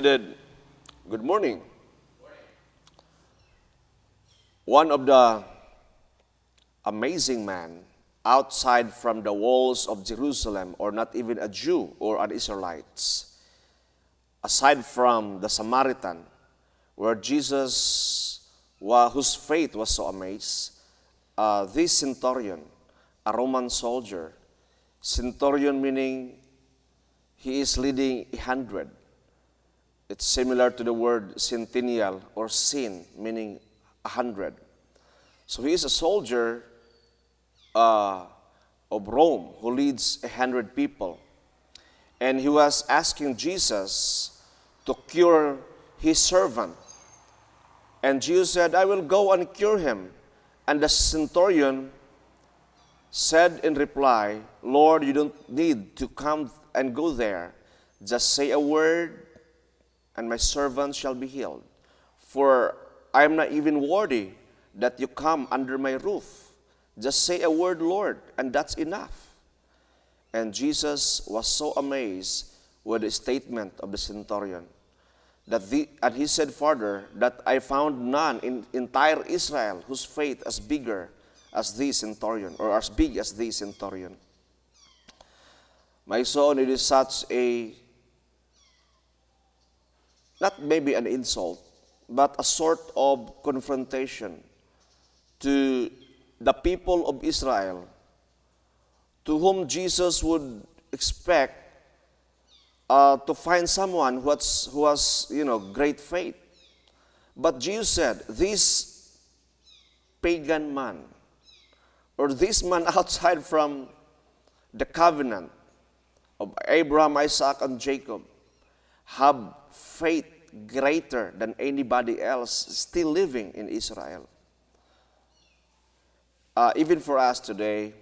Good morning. One of the amazing man outside from the walls of Jerusalem, or not even a Jew or an Israelites, aside from the Samaritan, where whose faith was so amazed, this centurion, a Roman soldier, centurion meaning he is leading 100. It's similar to the word centennial or sin, meaning 100. So he is a soldier of Rome who leads 100 people. And he was asking Jesus to cure his servant. And Jesus said, I will go and cure him. And the centurion said in reply, Lord, you don't need to come and go there. Just say a word, and my servant shall be healed. For I am not even worthy that you come under my roof. Just say a word, Lord, and that's enough. And Jesus was so amazed with the statement of the centurion. And he said further that I found none in entire Israel whose faith is bigger as this centurion, or as big as this centurion. My son, it is such a, not maybe an insult, but a sort of confrontation to the people of Israel, to whom Jesus would expect to find someone who has great faith. But Jesus said, this pagan man, or this man outside from the covenant of Abraham, Isaac, and Jacob, have faith greater than anybody else still living in Israel. Even for us today,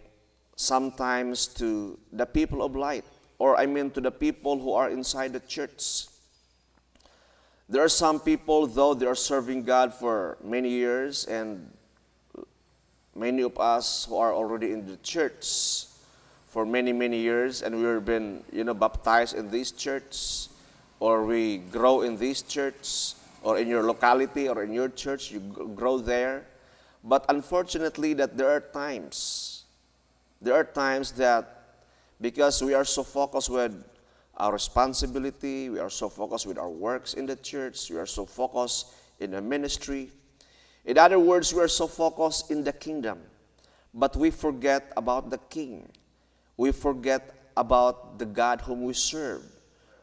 sometimes to the people of light, or to the people who are inside the church. There are some people, though they are serving God for many years, and many of us who are already in the church for many, many years, and we've been, baptized in this church, or we grow in this church, or in your locality, or in your church, you grow there. But unfortunately, that there are times that because we are so focused with our responsibility, we are so focused with our works in the church, we are so focused in the ministry. In other words, we are so focused in the kingdom, but we forget about the King. We forget about the God whom we serve.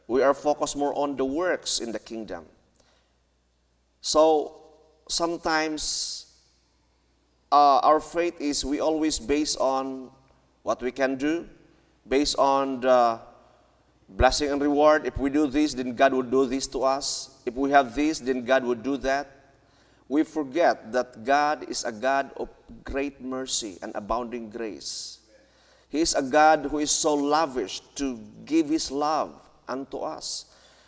We are focused more on the works in the kingdom. So sometimes our faith is we always based on what we can do, based on the blessing and reward. If we do this, then God will do this to us. If we have this, then God will do that. We forget that God is a God of great mercy and abounding grace. He is a God who is so lavish to give His love unto us,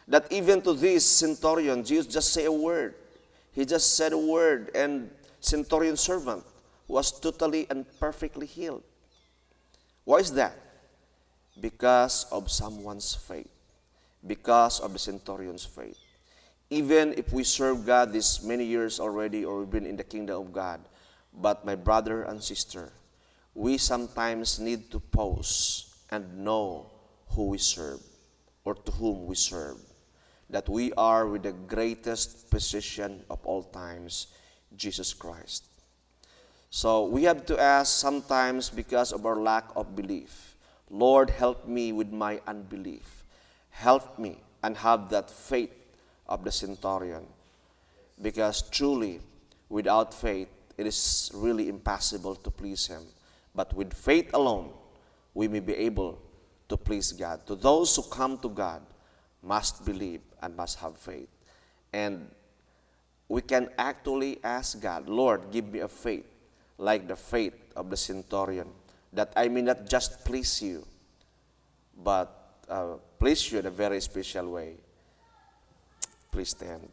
that even to this centurion, Jesus just say a word. He just said a word, and centurion servant was totally and perfectly healed. Why is that? Because of someone's faith. Because of the centurion's faith. Even if we serve God this many years already, or we've been in the kingdom of God, but my brother and sister, we sometimes need to pause and know who we serve, or to whom we serve. That we are with the greatest physician of all times, Jesus Christ. So we have to ask sometimes, because of our lack of belief, Lord, help me with my unbelief. Help me and have that faith of the centurion. Because truly, without faith, it is really impossible to please Him. But with faith alone, we may be able to please God. To those who come to God, must believe and must have faith. And we can actually ask God, Lord, give me a faith like the faith of the centurion, that I may not just please you, but please you in a very special way. Please stand.